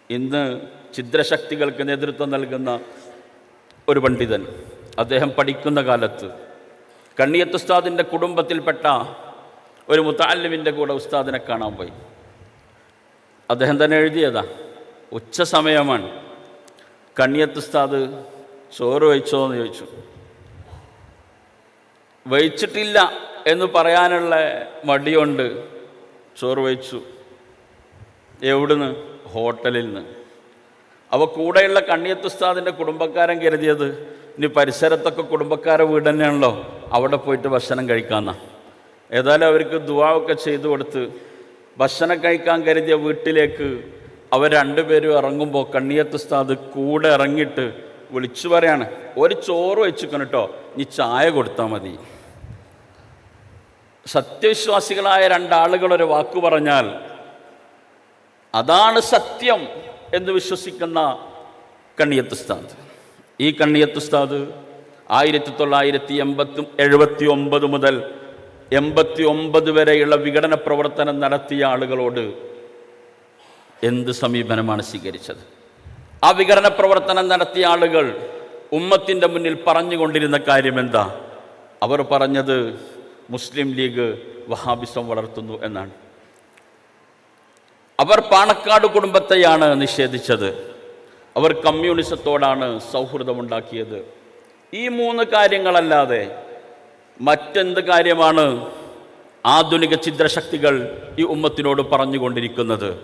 ഇന്ന് ഛിദ്രശക്തികൾക്ക് നേതൃത്വം നൽകുന്ന ഒരു പണ്ഡിതൻ, അദ്ദേഹം പഠിക്കുന്ന കാലത്ത് കണ്ണിയത്ത് ഉസ്താദിൻ്റെ കുടുംബത്തിൽപ്പെട്ട ഒരു മുതഅല്ലിമിൻ്റെ കൂടെ ഉസ്താദിനെ കാണാൻ പോയി. അദ്ദേഹം തന്നെ എഴുതിയതാ, ഉച്ച സമയമാണ്. കണ്ണിയത്ത് ഉസ്താദ് ചോറ് വഹിച്ചോ എന്ന് ചോദിച്ചു. വഹിച്ചിട്ടില്ല എന്ന് പറയാനുള്ള മടിയുണ്ട്. ചോറ് വഹിച്ചു. എവിടുന്ന്? ഹോട്ടലിൽ നിന്ന്. അപ്പോൾ കൂടെയുള്ള കണ്ണിയത്ത് ഉസ്താദിൻ്റെ കുടുംബക്കാരൻ കരുതിയത് ഇനി പരിസരത്തൊക്കെ കുടുംബക്കാരെ വീട് തന്നെയാണല്ലോ, അവിടെ പോയിട്ട് ഭക്ഷണം കഴിക്കാമെന്നാണ്. ഏതായാലും അവർക്ക് ദുആ ഒക്കെ ചെയ്തു കൊടുത്ത് ഭക്ഷണം കഴിക്കാൻ കരുതിയ വീട്ടിലേക്ക് അവർ രണ്ടുപേരും ഇറങ്ങുമ്പോൾ കണ്ണിയത്ത് ഉസ്താദ് കൂടെ ഇറങ്ങിയിട്ട് വിളിച്ചു പറയാണ്, ഒരു ചോറ് വെച്ചിക്കണം കേട്ടോ, ഇനി ചായ കൊടുത്താൽ മതി. സത്യവിശ്വാസികളായ രണ്ടാളുകൾ ഒരു വാക്കു പറഞ്ഞാൽ അതാണ് സത്യം എന്ന് വിശ്വസിക്കുന്ന കണ്ണിയത്ത് ഉസ്താദ്. ഈ കണ്ണിയത്ത് ഉസ്താദ് 1979 മുതൽ 89 വരെയുള്ള വിഘടന പ്രവർത്തനം നടത്തിയ ആളുകളോട് എന്ത് സമീപനമാണ് സ്വീകരിച്ചത്? ആ വിഘടന പ്രവർത്തനം നടത്തിയ ആളുകൾ ഉമ്മത്തിൻ്റെ മുന്നിൽ പറഞ്ഞുകൊണ്ടിരുന്ന കാര്യം എന്താ? അവർ പറഞ്ഞത് മുസ്ലിം ലീഗ് വഹാബിസം വളർത്തുന്നു എന്നാണ്. അവർ പാണക്കാട് കുടുംബത്തെയാണ് നിഷേധിച്ചത്. അവർ കമ്മ്യൂണിസത്തോടാണ് സൗഹൃദമുണ്ടാക്കിയത്. ഈ 3 കാര്യങ്ങളല്ലാതെ മറ്റെന്ത് കാര്യമാണ് ആധുനിക ഛിദ്രശക്തികൾ ഈ ഉമ്മത്തിനോട് പറഞ്ഞുകൊണ്ടിരിക്കുന്നത്?